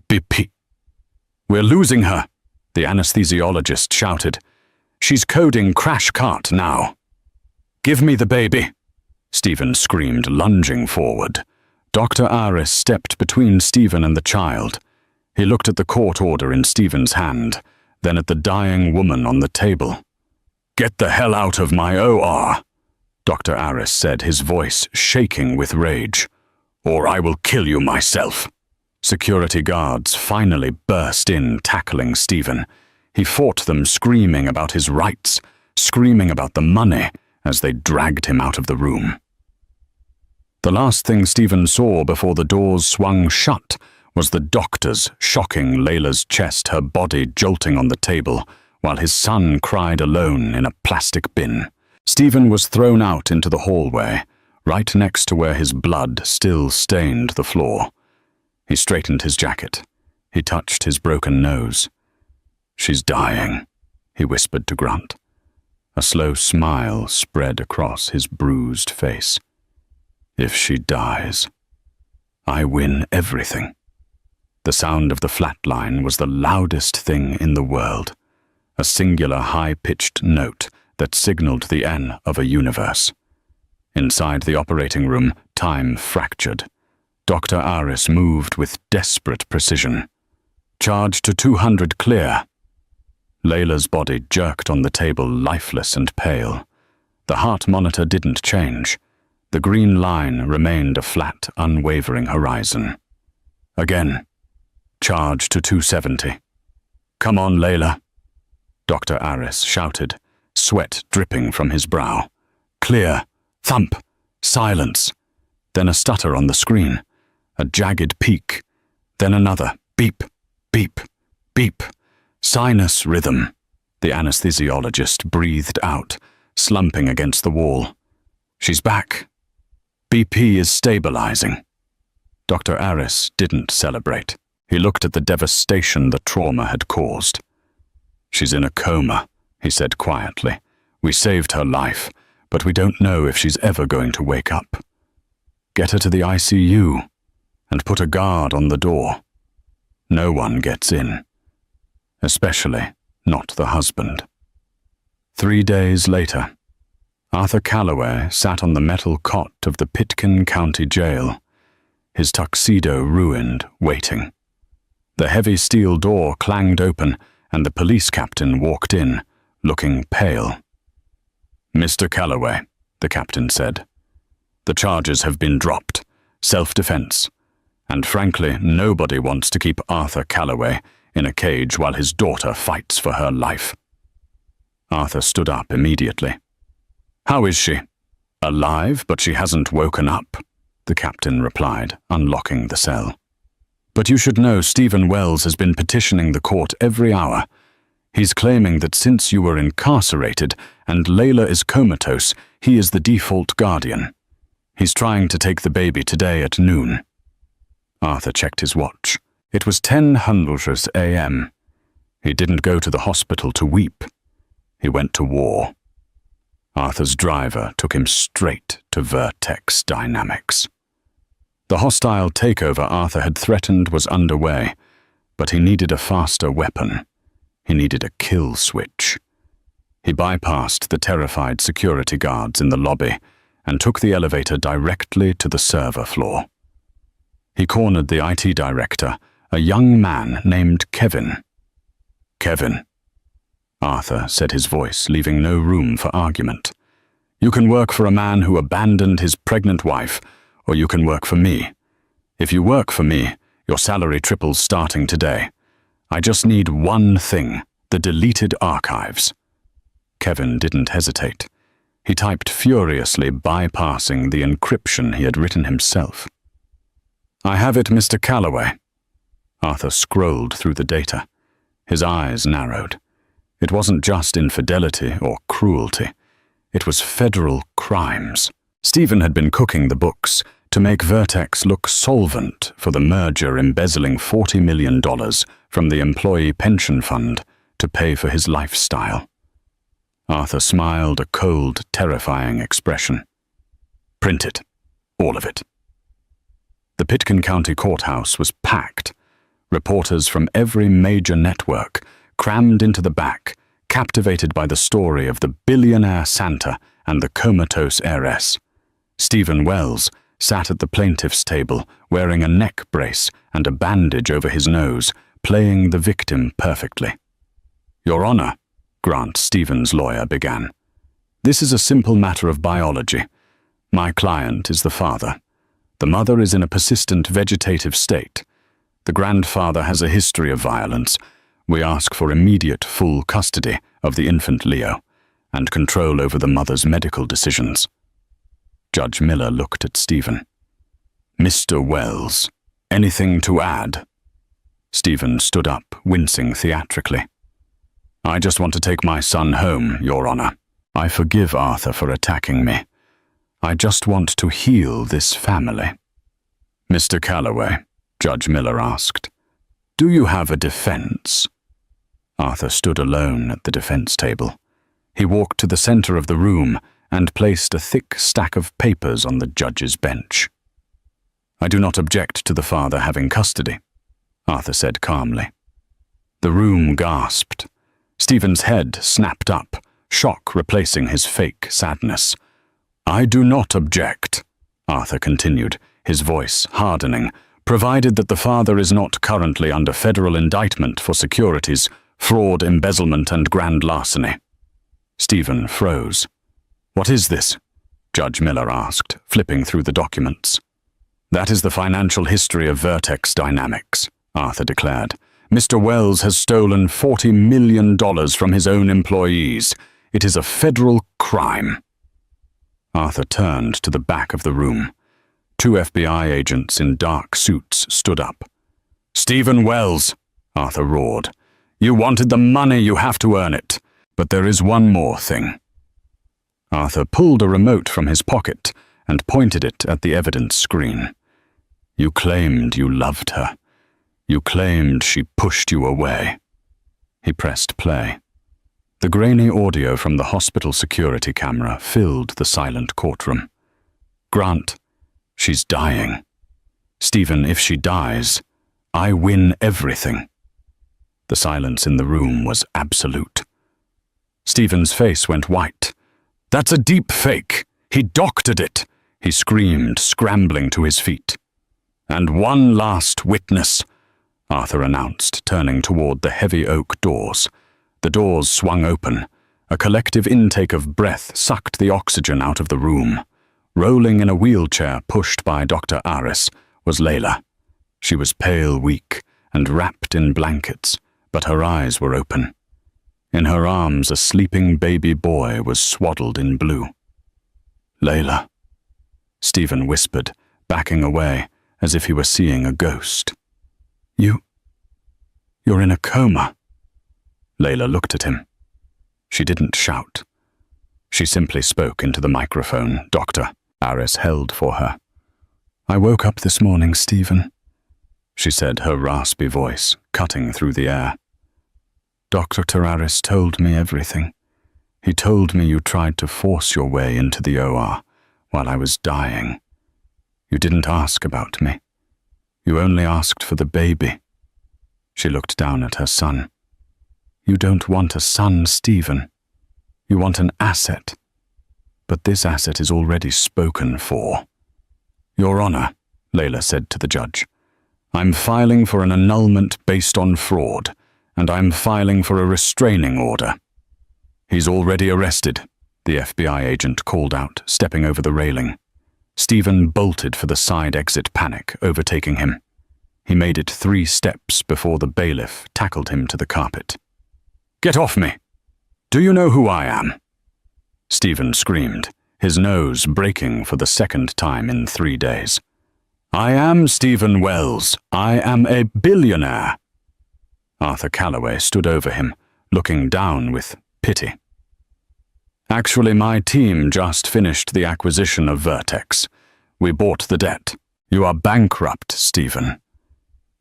beep, beep. "We're losing her," the anesthesiologist shouted. "She's coding crash cart now." "Give me the baby," Stephen screamed, lunging forward. Dr. Aris stepped between Stephen and the child. He looked at the court order in Stephen's hand, then at the dying woman on the table. "Get the hell out of my OR," Dr. Aris said, his voice shaking with rage. "Or I will kill you myself." Security guards finally burst in, tackling Stephen. He fought them, screaming about his rights, screaming about the money, as they dragged him out of the room. The last thing Stephen saw before the doors swung shut was the doctors shocking Layla's chest, her body jolting on the table, while his son cried alone in a plastic bin. Stephen was thrown out into the hallway, right next to where his blood still stained the floor. He straightened his jacket. He touched his broken nose. "She's dying," he whispered to Grunt. A slow smile spread across his bruised face. "If she dies, I win everything." The sound of the flatline was the loudest thing in the world, a singular high-pitched note that signaled the end of a universe. Inside the operating room, time fractured. Dr. Aris moved with desperate precision. "Charge to 200 clear." Layla's body jerked on the table, lifeless and pale. The heart monitor didn't change. The green line remained a flat, unwavering horizon. Again. "Charge to 270. "Come on, Layla," Dr. Aris shouted, sweat dripping from his brow. "Clear. Thump. Silence." Then a stutter on the screen. A jagged peak. Then another. Beep, beep, beep. "Sinus rhythm," the anesthesiologist breathed out, slumping against the wall. "She's back. BP is stabilizing." Dr. Aris didn't celebrate. He looked at the devastation the trauma had caused. "She's in a coma," he said quietly. "We saved her life, but we don't know if she's ever going to wake up. Get her to the ICU and put a guard on the door. No one gets in, especially not the husband." 3 days later, Arthur Calloway sat on the metal cot of the Pitkin County Jail, his tuxedo ruined, waiting. The heavy steel door clanged open, and the police captain walked in, looking pale. "Mr. Calloway," the captain said, "the charges have been dropped. Self-defense. And frankly, nobody wants to keep Arthur Calloway in a cage while his daughter fights for her life." Arthur stood up immediately. "How is she?" "Alive, but she hasn't woken up," the captain replied, unlocking the cell. "But you should know Stephen Wells has been petitioning the court every hour. He's claiming that since you were incarcerated and Layla is comatose, he is the default guardian. He's trying to take the baby today at noon." Arthur checked his watch. It was 10:00 a.m. He didn't go to the hospital to weep. He went to war. Arthur's driver took him straight to Vertex Dynamics. The hostile takeover Arthur had threatened was underway, but he needed a faster weapon. He needed a kill switch. He bypassed the terrified security guards in the lobby and took the elevator directly to the server floor. He cornered the IT director, a young man named Kevin. "Kevin," Arthur said, his voice leaving no room for argument. "You can work for a man who abandoned his pregnant wife, or you can work for me. If you work for me, your salary triples starting today. I just need one thing, the deleted archives." Kevin didn't hesitate. He typed furiously, bypassing the encryption he had written himself. "I have it, Mr. Calloway." Arthur scrolled through the data. His eyes narrowed. It wasn't just infidelity or cruelty. It was federal crimes. Stephen had been cooking the books to make Vertex look solvent for the merger, embezzling $40 million from the employee pension fund to pay for his lifestyle. Arthur smiled a cold, terrifying expression. "Print it. All of it." The Pitkin County Courthouse was packed. Reporters from every major network crammed into the back, captivated by the story of the billionaire Santa and the comatose heiress. Stephen Wells sat at the plaintiff's table, wearing a neck brace and a bandage over his nose, playing the victim perfectly. "Your Honor," Grant Stevens' lawyer began, "this is a simple matter of biology. My client is the father. The mother is in a persistent vegetative state. The grandfather has a history of violence. We ask for immediate full custody of the infant Leo and control over the mother's medical decisions." Judge Miller looked at Stephen. "Mr. Wells, anything to add?" Stephen stood up, wincing theatrically. "I just want to take my son home, Your Honor. I forgive Arthur for attacking me. I just want to heal this family." "Mr. Calloway," Judge Miller asked, "do you have a defense?" Arthur stood alone at the defense table. He walked to the center of the room and placed a thick stack of papers on the judge's bench. "I do not object to the father having custody," Arthur said calmly. The room gasped. Stephen's head snapped up, shock replacing his fake sadness. "I do not object," Arthur continued, his voice hardening, "provided that the father is not currently under federal indictment for securities, fraud, embezzlement, and grand larceny." Stephen froze. "What is this?" Judge Miller asked, flipping through the documents. "That is the financial history of Vertex Dynamics," Arthur declared. "Mr. Wells has stolen $40 million from his own employees. It is a federal crime." Arthur turned to the back of the room. 2 FBI agents in dark suits stood up. "Stephen Wells," Arthur roared, "you wanted the money, you have to earn it. But there is one more thing." Arthur pulled a remote from his pocket and pointed it at the evidence screen. "You claimed you loved her. You claimed she pushed you away." He pressed play. The grainy audio from the hospital security camera filled the silent courtroom. "Grant, she's dying. Stephen, if she dies, I win everything." The silence in the room was absolute. Stephen's face went white. "That's a deep fake. He doctored it," he screamed, scrambling to his feet. "And one last witness," Arthur announced, turning toward the heavy oak doors. The doors swung open. A collective intake of breath sucked the oxygen out of the room. Rolling in a wheelchair pushed by Dr. Aris was Layla. She was pale, weak, and wrapped in blankets, but her eyes were open. In her arms, a sleeping baby boy was swaddled in blue. "Layla," Stephen whispered, backing away as if he were seeing a ghost. You're in a coma." Layla looked at him. She didn't shout. She simply spoke into the microphone Dr. Aris held for her. "I woke up this morning, Stephen," she said, her raspy voice cutting through the air. "Dr. Aris told me everything. He told me you tried to force your way into the OR while I was dying. You didn't ask about me. You only asked for the baby." She looked down at her son. "You don't want a son, Stephen. You want an asset. But this asset is already spoken for." "Your Honor," Layla said to the judge, "I'm filing for an annulment based on fraud, and I'm filing for a restraining order." "He's already arrested," the FBI agent called out, stepping over the railing. Stephen bolted for the side exit, panic overtaking him. He made it 3 steps before the bailiff tackled him to the carpet. "Get off me! Do you know who I am?" Stephen screamed, his nose breaking for the second time in 3 days. "I am Stephen Wells. I am a billionaire." Arthur Calloway stood over him, looking down with pity. "Actually, my team just finished the acquisition of Vertex. We bought the debt. You are bankrupt, Stephen.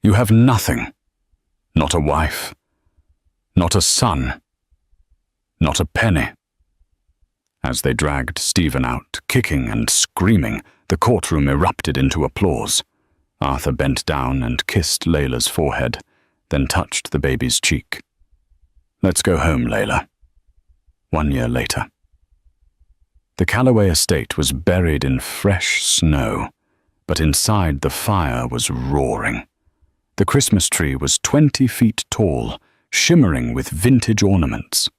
You have nothing. Not a wife. Not a son. Not a penny." As they dragged Stephen out, kicking and screaming, the courtroom erupted into applause. Arthur bent down and kissed Layla's forehead, then touched the baby's cheek. "Let's go home, Layla." 1 year later. The Calloway estate was buried in fresh snow, but inside the fire was roaring. The Christmas tree was 20 feet tall, shimmering with vintage ornaments.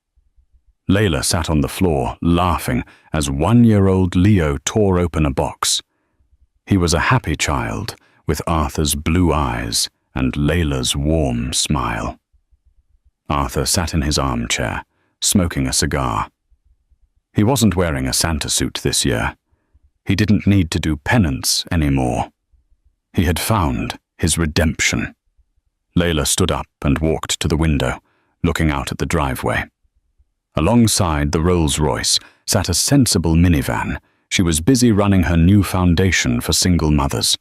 Layla sat on the floor, laughing, as 1-year-old Leo tore open a box. He was a happy child, with Arthur's blue eyes and Layla's warm smile. Arthur sat in his armchair, smoking a cigar. He wasn't wearing a Santa suit this year. He didn't need to do penance anymore. He had found his redemption. Layla stood up and walked to the window, looking out at the driveway. Alongside the Rolls-Royce sat a sensible minivan. She was busy running her new foundation for single mothers.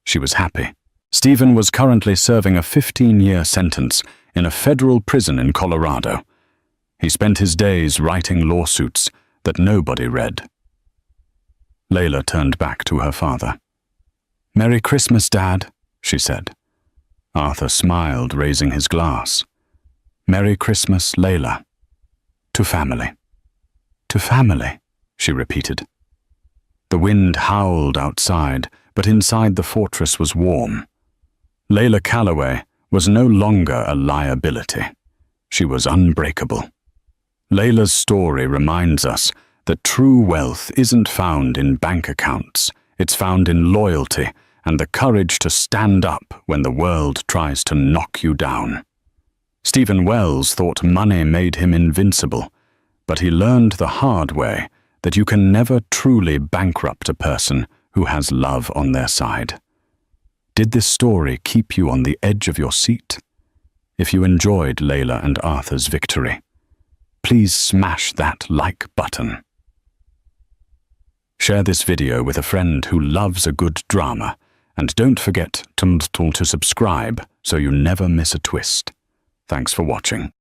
She was happy. Stephen was currently serving a 15-year sentence in a federal prison in Colorado. He spent his days writing lawsuits that nobody read. Layla turned back to her father. "Merry Christmas, Dad," she said. Arthur smiled, raising his glass. "Merry Christmas, Layla. To family." "To family," she repeated. The wind howled outside, but inside the fortress was warm. Layla Calloway was no longer a liability. She was unbreakable. Layla's story reminds us that true wealth isn't found in bank accounts. It's found in loyalty and the courage to stand up when the world tries to knock you down. Stephen Wells thought money made him invincible, but he learned the hard way that you can never truly bankrupt a person who has love on their side. Did this story keep you on the edge of your seat? If you enjoyed Layla and Arthur's victory, please smash that like button. Share this video with a friend who loves a good drama, and don't forget to subscribe so you never miss a twist. Thanks for watching.